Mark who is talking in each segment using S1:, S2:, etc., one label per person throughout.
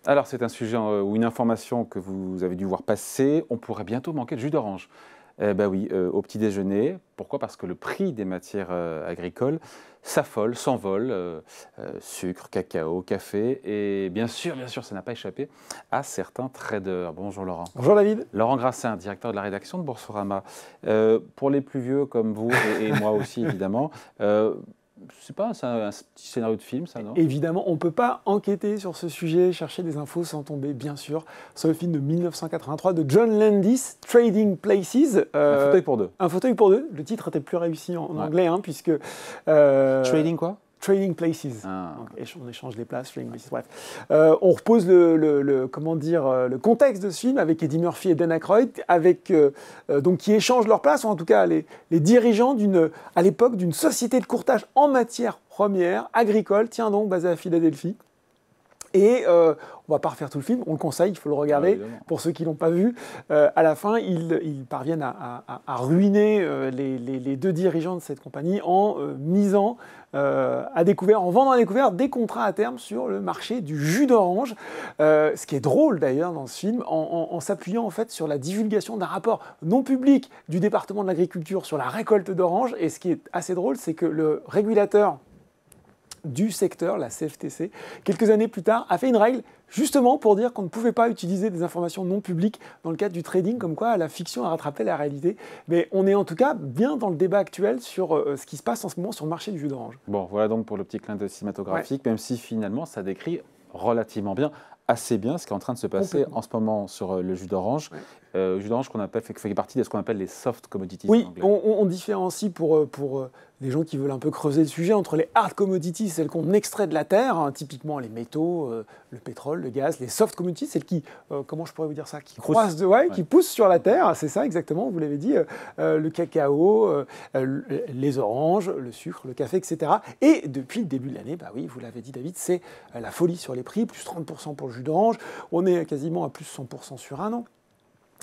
S1: Alors, c'est un sujet ou une information que vous avez dû voir passer. On pourrait bientôt manquer de jus d'orange. Ben oui, au petit déjeuner. Pourquoi? Parce que le prix des matières agricoles s'affole, s'envole. Sucre, cacao, café. Et bien sûr, ça n'a pas échappé à certains traders. Bonjour Laurent.
S2: Bonjour David.
S1: Laurent Grassin, directeur de la rédaction de Boursorama. Pour les plus vieux comme vous et moi aussi, évidemment, c'est pas un petit scénario de film, ça, non?
S2: Évidemment, on ne peut pas enquêter sur ce sujet, chercher des infos sans tomber, bien sûr, sur le film de 1983 de John Landis, Trading Places.
S1: Un fauteuil pour deux.
S2: Un fauteuil pour deux. Le titre était plus réussi en anglais, hein, puisque...
S1: Trading quoi?
S2: Trading Places.
S1: Ah.
S2: Donc, on échange les places, Trading Places, bref. On repose comment dire, le contexte de ce film avec Eddie Murphy et Dan Aykroyd, donc, qui échangent leurs places, ou en tout cas les dirigeants à l'époque d'une société de courtage en matière première, agricole, tiens donc, basée à Philadelphie. Et on ne va pas refaire tout le film, on le conseille, il faut le regarder. Pour ceux qui ne l'ont pas vu, à la fin, ils parviennent à ruiner les deux dirigeants de cette compagnie en misant en vendant à découvert des contrats à terme sur le marché du jus d'orange. Ce qui est drôle d'ailleurs dans ce film, en s'appuyant en fait sur la divulgation d'un rapport non public du département de l'agriculture sur la récolte d'oranges. Et ce qui est assez drôle, c'est que le régulateur du secteur, la CFTC, quelques années plus tard, a fait une règle justement pour dire qu'on ne pouvait pas utiliser des informations non publiques dans le cadre du trading, comme quoi la fiction a rattrapé la réalité. Mais on est en tout cas bien dans le débat actuel sur ce qui se passe en ce moment sur le marché du jus d'orange.
S1: Bon, voilà donc pour le petit clin d'œil cinématographique, même si finalement ça décrit relativement bien, assez bien ce qui est en train de se passer en ce moment sur le jus d'orange. Le jus d'orange qu'on appelle fait partie de ce qu'on appelle les soft commodities.
S2: Oui, on différencie pour les gens qui veulent un peu creuser le sujet entre les hard commodities, celles qu'on extrait de la terre, hein, typiquement les métaux, le pétrole, le gaz. Les soft commodities, celles qui, comment je pourrais vous dire ça, qui croissent, qui poussent sur la terre, c'est ça exactement, vous l'avez dit, le cacao, les oranges, le sucre, le café, etc. Et depuis le début de l'année, bah oui, vous l'avez dit David, c'est la folie sur les prix, plus 30% pour le jus d'orange, on est quasiment à plus 100% sur un an.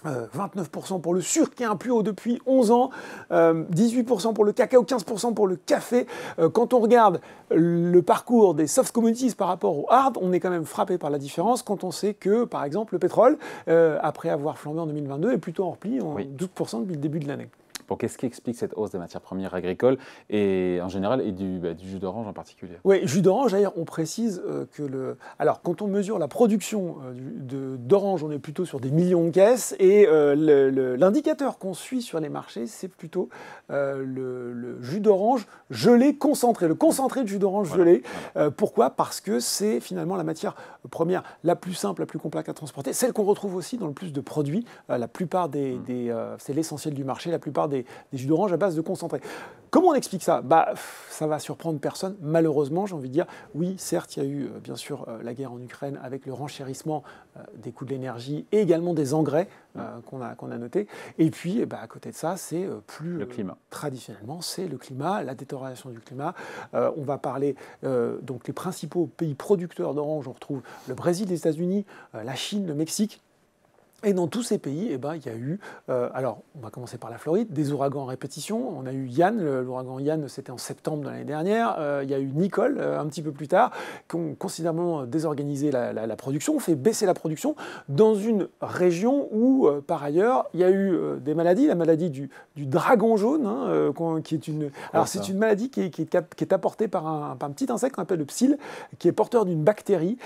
S2: 29% pour le sucre qui est un plus haut depuis 11 ans, 18% pour le cacao, 15% pour le café. Quand on regarde le parcours des soft commodities par rapport au hard, on est quand même frappé par la différence quand on sait que, par exemple, le pétrole, après avoir flambé en 2022, est plutôt en repli en 12% depuis le début de l'année.
S1: Bon, qu'est-ce qui explique cette hausse des matières premières agricoles et en général et du jus d'orange en particulier?
S2: Oui, jus d'orange, d'ailleurs, on précise que alors, quand on mesure la production d'orange, on est plutôt sur des millions de caisses et l'indicateur qu'on suit sur les marchés, c'est plutôt le jus d'orange gelé concentré, le concentré de jus d'orange gelé. Pourquoi? Parce que c'est finalement la matière première la plus simple, la plus complexe à transporter, celle qu'on retrouve aussi dans le plus de produits. La plupart c'est l'essentiel du marché, la plupart des jus d'orange à base de concentré. Comment on explique ça? Ça va surprendre personne, malheureusement, j'ai envie de dire. Oui, certes, il y a eu, bien sûr, la guerre en Ukraine avec le renchérissement des coûts de l'énergie et également des engrais qu'on a noté. Et puis, à côté de ça, c'est le
S1: climat.
S2: Traditionnellement, c'est le climat, la détérioration du climat. On va parler, donc, les principaux pays producteurs d'orange. On retrouve le Brésil, les États-Unis, la Chine, le Mexique. Et dans tous ces pays, il y a eu, alors on va commencer par la Floride, des ouragans en répétition. On a eu Yann, l'ouragan Yann, c'était en septembre de l'année dernière. Il y a eu Nicole, un petit peu plus tard, qui ont considérablement désorganisé la production, fait baisser la production dans une région où, par ailleurs, il y a eu des maladies. La maladie du dragon jaune, qui est une... Alors c'est une maladie qui est apportée par un petit insecte qu'on appelle le psylle, qui est porteur d'une bactérie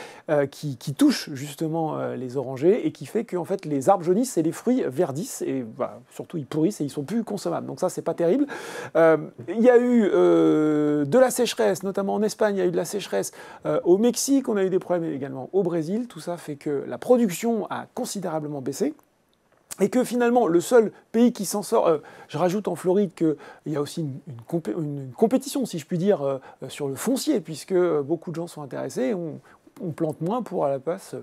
S2: qui touche justement les orangers et qui fait qu'en fait, les arbres jaunissent et les fruits verdissent et surtout ils pourrissent et ils sont plus consommables. Donc ça, c'est pas terrible. Il y a eu de la sécheresse, notamment en Espagne, il y a eu de la sécheresse. Au Mexique, on a eu des problèmes également au Brésil. Tout ça fait que la production a considérablement baissé. Et que finalement, le seul pays qui s'en sort, je rajoute en Floride qu'il y a aussi une compétition, si je puis dire, sur le foncier, puisque beaucoup de gens sont intéressés. On plante moins pour à la place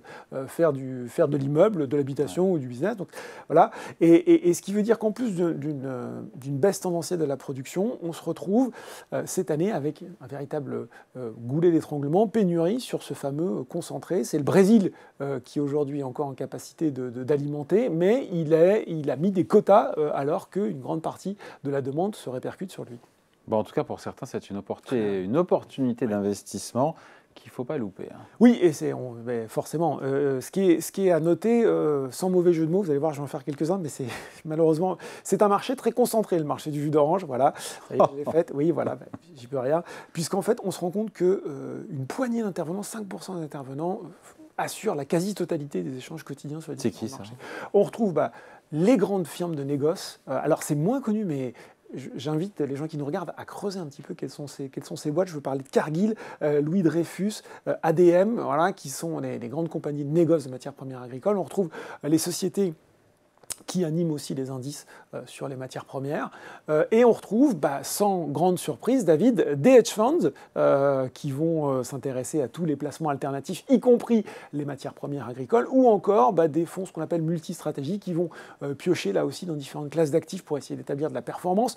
S2: faire de l'immeuble, de l'habitation ou du business. Donc, voilà. Et ce qui veut dire qu'en plus d'une baisse tendancielle de la production, on se retrouve cette année avec un véritable goulet d'étranglement, pénurie sur ce fameux concentré. C'est le Brésil qui aujourd'hui est encore en capacité d'alimenter, mais il a mis des quotas alors qu'une grande partie de la demande se répercute sur lui.
S1: Bon, en tout cas, pour certains, c'est une opportunité d'investissement qu'il ne faut pas louper. Hein.
S2: Oui, et mais forcément. Ce qui est à noter, sans mauvais jeu de mots, vous allez voir, je vais en faire quelques-uns, mais malheureusement, c'est un marché très concentré, le marché du jus d'orange. Voilà, ça y est, je l'ai fait. Oui, voilà, j'y peux rien. Puisqu'en fait, on se rend compte qu'une poignée d'intervenants, 5% des intervenants, assurent la quasi-totalité des échanges quotidiens sur les différents marchés. On retrouve les grandes firmes de négoce. Alors, c'est moins connu, mais j'invite les gens qui nous regardent à creuser un petit peu quelles sont ces boîtes. Je veux parler de Cargill, Louis Dreyfus, ADM, voilà, qui sont les grandes compagnies de négoce de matières premières agricoles. On retrouve les sociétés qui animent aussi les indices sur les matières premières. Et on retrouve, sans grande surprise, David, des hedge funds qui vont s'intéresser à tous les placements alternatifs, y compris les matières premières agricoles, ou encore des fonds, ce qu'on appelle multistratégies, qui vont piocher là aussi dans différentes classes d'actifs pour essayer d'établir de la performance.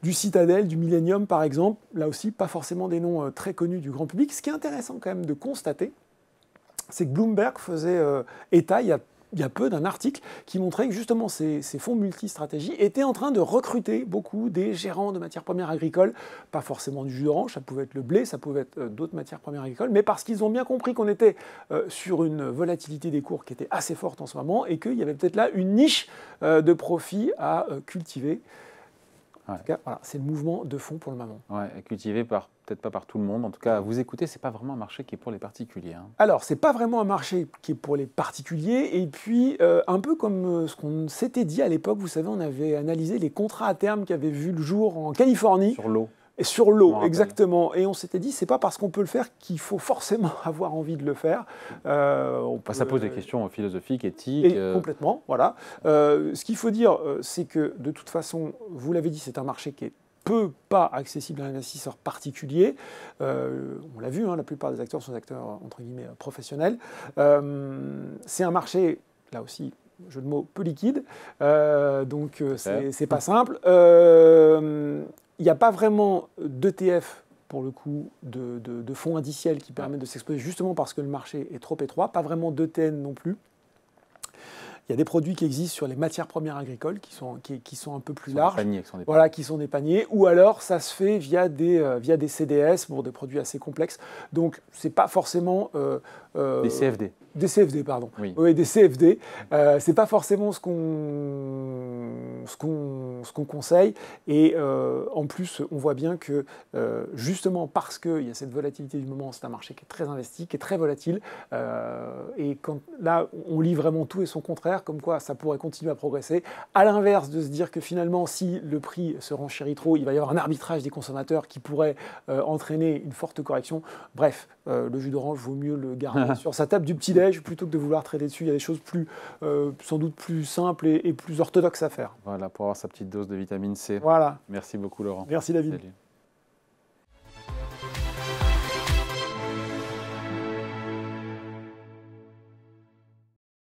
S2: Du Citadel, du Millennium, par exemple, là aussi, pas forcément des noms très connus du grand public. Ce qui est intéressant quand même de constater, c'est que Bloomberg faisait état, il y a peu, d'un article qui montrait que justement ces fonds multistratégies étaient en train de recruter beaucoup des gérants de matières premières agricoles, pas forcément du jus d'orange, ça pouvait être le blé, ça pouvait être d'autres matières premières agricoles, mais parce qu'ils ont bien compris qu'on était sur une volatilité des cours qui était assez forte en ce moment et qu'il y avait peut-être là une niche de profit à cultiver. En tout cas, voilà, c'est le mouvement de fond pour le moment.
S1: Ouais, cultivé peut-être pas par tout le monde. En tout cas, à vous écouter, c'est pas vraiment un marché qui est pour les particuliers. Hein.
S2: Alors, c'est pas vraiment un marché qui est pour les particuliers. Et puis, un peu comme ce qu'on s'était dit à l'époque, vous savez, on avait analysé les contrats à terme qui avaient vu le jour en Californie.
S1: Sur l'eau.
S2: Et sur l'eau, exactement. Et on s'était dit, c'est pas parce qu'on peut le faire qu'il faut forcément avoir envie de le faire.
S1: Ça pose des questions philosophiques, éthiques.
S2: Complètement, voilà. Ce qu'il faut dire, c'est que de toute façon, vous l'avez dit, c'est un marché qui est pas accessible à l'investisseur particulier. On l'a vu, hein, la plupart des acteurs sont des acteurs, entre guillemets, professionnels. C'est un marché, là aussi, jeu de mots, peu liquide. Donc, c'est pas simple. Il n'y a pas vraiment d'ETF, pour le coup, de fonds indiciels qui permettent de s'exposer, justement parce que le marché est trop étroit. Pas vraiment d'ETN non plus. Il y a des produits qui existent sur les matières premières agricoles qui sont un peu plus larges, qui sont des paniers, ou alors ça se fait via des CDS pour des produits assez complexes. Donc c'est pas forcément
S1: des CFD.
S2: Des CFD, pardon.
S1: Oui,
S2: des CFD. C'est pas forcément ce qu'on conseille. Et en plus, on voit bien que justement parce qu'il y a cette volatilité du moment, c'est un marché qui est très investi, qui est très volatile. Et là, on lit vraiment tout et son contraire, comme quoi ça pourrait continuer à progresser. À l'inverse de se dire que finalement, si le prix se renchérit trop, il va y avoir un arbitrage des consommateurs qui pourrait entraîner une forte correction. Bref, le jus d'orange, vaut mieux le garder sur sa table du petit-déj plutôt que de vouloir trader dessus. Il y a des choses sans doute plus simples et plus orthodoxes à faire.
S1: Voilà, pour avoir sa petite dose de vitamine C.
S2: Voilà.
S1: Merci beaucoup, Laurent.
S2: Merci, David.
S1: Salut.